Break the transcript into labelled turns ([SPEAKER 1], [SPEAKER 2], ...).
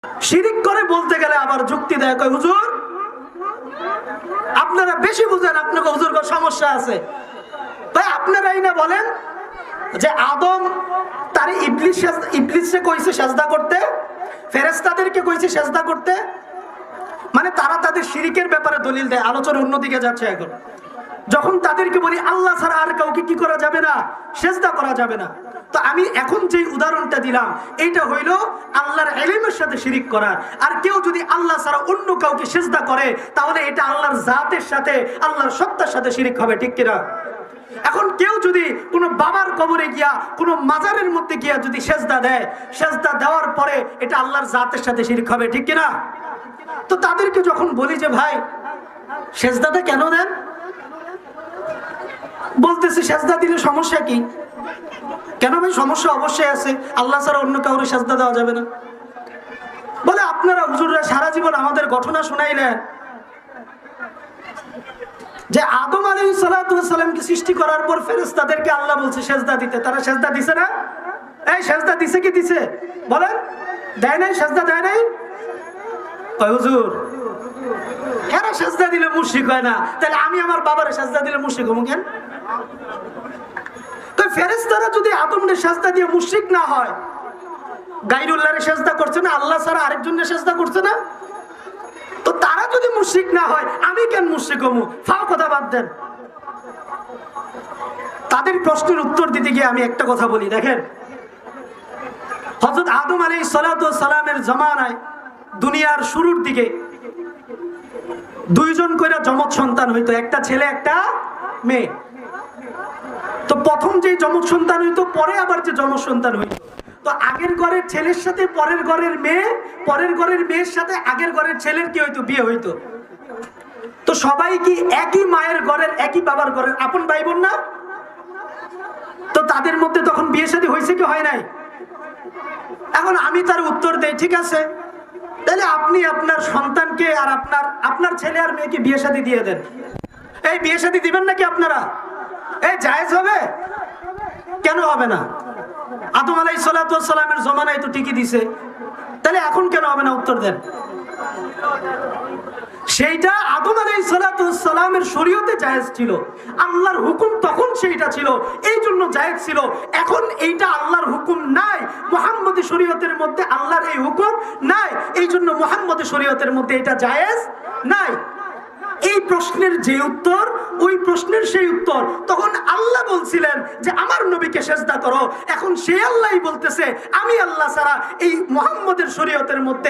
[SPEAKER 1] শিরিক করে বলতে গেলে আবার যুক্তি দেয়, কয় হুজুর আপনারা বেশি বুঝেন, আপনাকে হুজুর সমস্যা আছে। ভাই আপনারাই না বলেন যে আদম তার ইবলিসে কইছে সেজদা করতে, ফেরেশতাদেরকে কইছে সেজদা করতে, মানে তারা তাদের শিরিকের ব্যাপারে দলিল দেয়। আলোচনা অন্যদিকে যাচ্ছে এখন। যখন তাদেরকে বলি আল্লাহ ছাড়া আর কাউকে কি করা যাবে না, সেজদা করা যাবে না। তো আমি এখন যে উদাহরণটা দিলাম এইটা হইল আল্লাহর ইলমের সাথে শিরিক করার। আর কেউ যদি আল্লাহ ছাড়া অন্য কাউকে সেজদা করে তাহলে এটা আল্লাহর জাতের সাথে, আল্লাহর সত্তার সাথে শিরিক হবে, ঠিক কিনা? এখন কেউ যদি কোনো বাবার কবরে গিয়া কোনো মাজারের মধ্যে গিয়া যদি সেজদা দেয়, সেজদা দেওয়ার পরে এটা আল্লাহর জাতের সাথে শিরিক হবে, ঠিক কিনা? তো তাদেরকে যখন বলি যে ভাই সেজদাটা কেন দেন, বলতেছি সেজদা দিলে সমস্যা কি? কেন ভাই সমস্যা অবশ্যই আছে, আল্লাহ ছাড়া অন্য কাউরে সেজদা দেওয়া যাবে না। বলে আপনারা হুজুররা সারা জীবন আমাদের ঘটনা শুনাইলেন যে আদম আলাইহিস সালাতু ওয়াস সালামকে সৃষ্টি করার পর ফেরেশতাদেরকে আল্লাহ বলছে সেজদা দিতে, তারা সেজদা দিছে না? এই সেজদা দিছে কি দিছে বলেন? দেয় নাই, সেজদা দেয় নাই। কয় হুজুর এরা সেজদা দিলে মুশরিক হয় না, তাহলে আমি আমার বাবারে সেজদা দিলে মুশরিক হবো কেন? তো ফেরেশতারা যদি আদমকে সেজদা দিয়ে মুশরিক না হয়, গায়রুল্লাহরে সেজদা করছে না, আল্লাহ ছাড়া আরেকজনের সেজদা করছে না, তো তারা যদি মুশরিক না হয় আমি কেন মুশরিক হবো? ফাও কথা বাদ দেন। তাদের প্রশ্নের উত্তর দিতে গিয়ে আমি একটা কথা বলি, দেখেন হযরত আদম আলাইহিস সালাতু ওয়াস সালামের জামানায় দুনিয়ার শুরুর দিকে দুইজন কইরা যমজ সন্তান হইতো, একটা ছেলে একটা মেয়ে। তো প্রথম যে যমজ সন্তান হইতো, পরে আবার যে যমজ সন্তান হইতো, তো আগের ঘরের ছেলের সাথে পরের ঘরের মেয়ে, পরের ঘরের মেয়ের সাথে আগের ঘরের ছেলের কি হইতো, বিয়ে হইতো। তো সবাই কি একই মায়ের ঘরের একই বাবার ঘরের আপন ভাই বোন না? তো তাদের মধ্যে তখন বিয়ে শাদী হয়েছে কি হয় নাই? এখন আমি তার উত্তর দেই, ঠিক আছে তাহলে আপনি আপনার সন্তানকে আর আপনার ছেলে আর মেয়েকে বিয়ে শাদী দিয়ে দেন। এই বিয়ে শাদী দিবেন নাকি আপনারা? এই জায়েজ হবে? কেন হবে না? আদম আলাইহিস সালাতু ওয়াস সালামের জমানায় তো ঠিকই দিছে, তাহলে এখন কেন হবে না? উত্তর দেন। সেইটা আদম আলাইহিস সালাতু ওয়াস সালামের শরীয়তে জায়েজ ছিল, আল্লাহর হুকুম তখন সেইটা ছিল, এই জন্য জায়েজ ছিল। এখন এইটা আল্লাহর হুকুম নাই, মুহাম্মদী শরীয়তের মধ্যে আল্লাহর এই হুকুম নাই, এই জন্য মুহাম্মদী শরীয়তের মধ্যে এটা জায়েজ নাই। এই প্রশ্নের যে উত্তর, ওই প্রশ্নের সেই উত্তর তখন আল্লাহ বলছিলেন যে আমার নবীকে সেজদা করো, এখন সেই আল্লাহই বলতেছে আমি আল্লাহ ছাড়া এই মুহাম্মদের শরীয়তের মধ্যে